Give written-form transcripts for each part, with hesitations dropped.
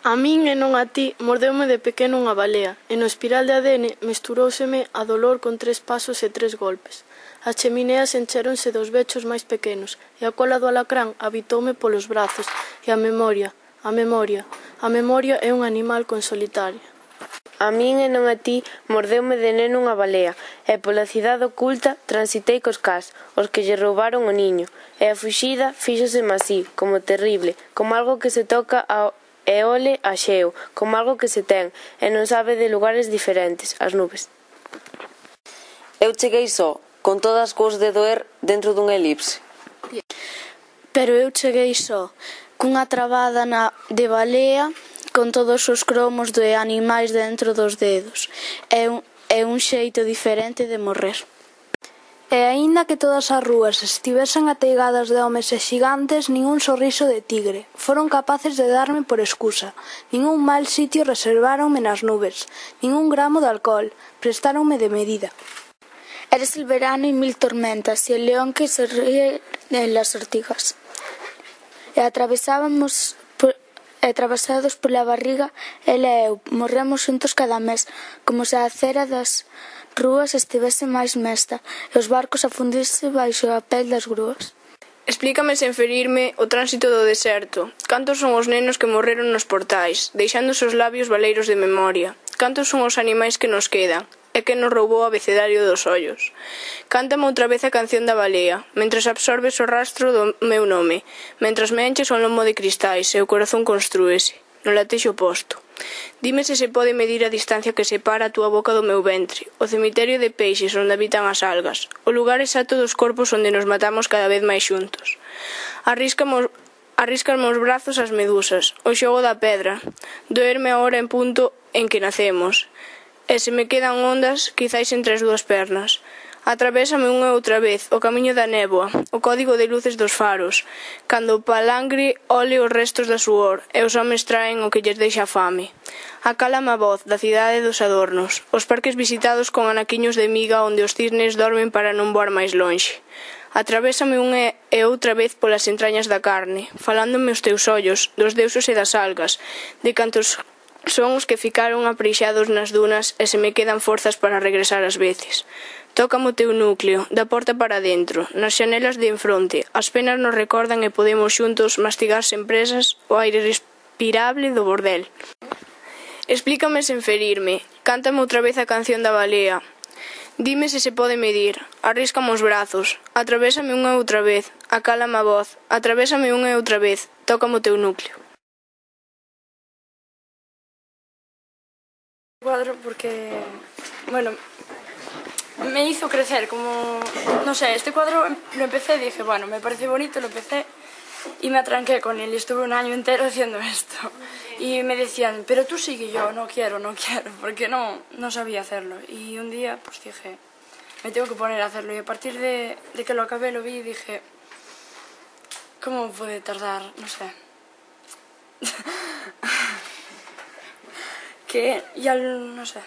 A min e non a ti mordeume de pequeno unha balea e no espiral de ADN mesturóuseme a dolor con 3 pasos e 3 golpes. As chemineas enchéronse dos bechos máis pequenos e a cola do alacrán habitoume polos brazos e a memoria é un animal con solitaria. A min e non a ti mordeume de neno unha balea e pola cidade oculta transitei cos cás, os que lle roubaron o niño, e a fuxida fíxoseme así, como terrible, como algo que se toca e ole axeo, como algo que se ten e non sabe de lugares diferentes, as nubes. Eu cheguei só, con todas as cos de doer dentro dunha elipse. Pero eu cheguei só, cunha trabada de balea, con todos os cromos de animais dentro dos dedos. É un xeito diferente de morrer. E aínda que todas as rúas estivesen ateigadas de homes e xigantes, nin un sorriso de tigre. Foron capaces de darme por excusa. Nin un mal sitio reserváronme nas nubes. Nin un gramo de alcohol. Prestáronme de medida. Eres el verano y 1000 tormentas y el león que se ríe en las ortigas. E atravesados pola barriga, ela e eu, morremos xuntos cada mes, como se a cera das rúas estivese máis mesta e os barcos a fundirse baixo a pel das grúas. Explícame sen ferirme o tránsito do deserto. Cantos son os nenos que morreron nos portais, deixando os labios baleiros de memoria? Cantos son os animais que nos quedan? É que nos roubou o abecedario dos ollos. Cántame outra vez a canción da balea, mentras absorbes o rastro do meu nome, mentras me enches un lomo de cristais e o corazón construese, no latexo posto. Dime se se pode medir a distancia que separa a túa boca do meu ventre, o cemiterio de peixes onde habitan as algas, o lugar exacto dos corpos onde nos matamos cada vez máis xuntos. Arríscame os brazos as medusas, o xogo da pedra, doerme a hora en punto en que nacemos, e se me quedan ondas, quizáis entre as dúas pernas. Atravésame unha e outra vez o camiño da néboa, o código de luces dos faros, cando o palangre ole os restos da suor e os homes traen o que lles deixa fame. Acálame a voz da cidade dos adornos, os parques visitados con anaquiños de miga onde os cisnes dormen para non voar máis lonxe. Atravésame unha e outra vez polas entrañas da carne, falándome os teus ollos, dos deuses e das algas, de cantos son os que ficaron apreixados nas dunas e se me quedan forzas para regresar ás veces. Tócame o teu núcleo, da porta para dentro, nas xanelas de enfronte, as penas nos recordan e podemos xuntos mastigar sen presas o aire respirable do bordel. Explícame sen ferirme, cántame outra vez a canción da balea. Dime se se pode medir, arríscame os brazos, atravésame unha e outra vez, acálame a voz, atravésame unha e outra vez, tócame o teu núcleo. Cuadro porque, bueno, me hizo crecer, como, no sé, este cuadro lo empecé y dije, bueno, me parece bonito, lo empecé y me atranqué con él y estuve un año entero haciendo esto. Y me decían, pero tú sigue, y yo, no quiero, porque no sabía hacerlo. Y un día, pues dije, me tengo que poner a hacerlo. Y a partir de que lo acabé, lo vi y dije, ¿cómo puede tardar? No sé. Que ya no sé.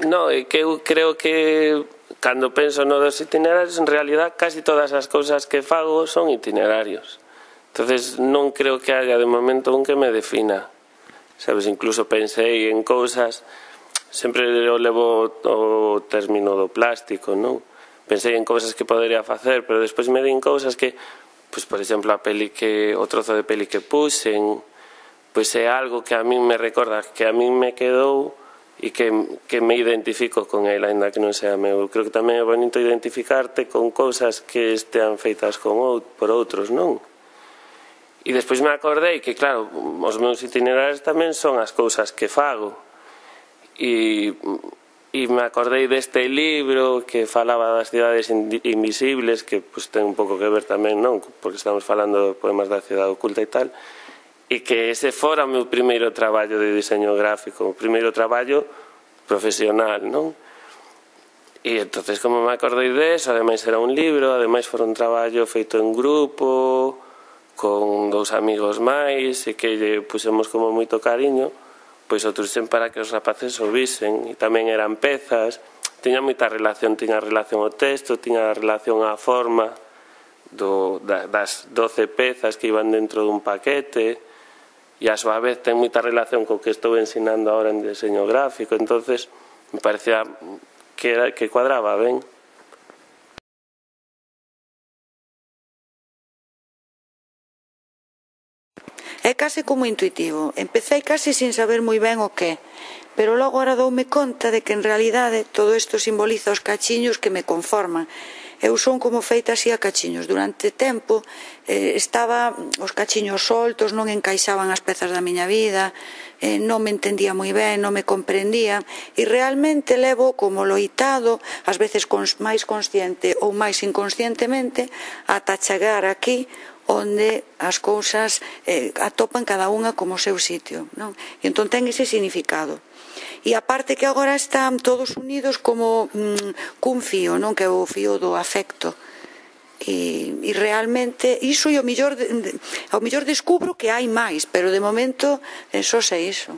No, é que eu creo que cando penso no dos itinerarios, en realidad casi todas as cousas que fago son itinerarios. Entonces non creo que haya de momento un que me defina. Sabes, incluso pensei en cousas, sempre eu levo o término do plástico, non? Pensei en cousas que podería facer, pero despois me din cousas que, pois, por exemplo, o trozo de peli que puxen, pois é algo que a min me recorda, que a min me quedou e que me identifico con el, ainda que non sea meu. Eu creo que tamén é bonito identificarte con cousas que estean feitas por outros, non? E despois me acordei que, claro, os meus itinerarios tamén son as cousas que fago. E me acordei deste libro que falaba das cidades invisibles, que ten un pouco que ver tamén, non? Porque estamos falando de poemas da cidade oculta e tal. E que ese fora o meu primeiro traballo de diseño gráfico, o primeiro traballo profesional, non? E entonces, como me acordei deso, ademais era un libro, ademais fora un traballo feito en grupo, con 2 amigos máis, e que lle pusemos como moito cariño, pois o truxen para que os rapaces o visen, e tamén eran pezas, tiña moita relación, tiña relación ao texto, tiña relación á forma, das 12 pezas que iban dentro dun paquete, e a súa vez ten moita relación co que estou ensinando ahora en diseño gráfico, entonces me parecía que cuadraba ben. É case como intuitivo. Empecé case sin saber moi ben o que, pero logo ahora doume conta de que en realidade todo isto simboliza os cachiños que me conforman. Eu son como feita así a cachiños. Durante tempo estaba os cachiños soltos, non encaixaban as pezas da miña vida, non me entendía moi ben, non me comprendía, e realmente levo como loitado, ás veces máis consciente ou máis inconscientemente, ata chegar aquí onde as cousas atopan cada unha como o seu sitio, non? E entón ten ese significado. E aparte que agora están todos unidos como cun fío, non? Que é o fío do afecto. E realmente iso, e ao mellor descubro que hai máis, pero de momento só sei iso.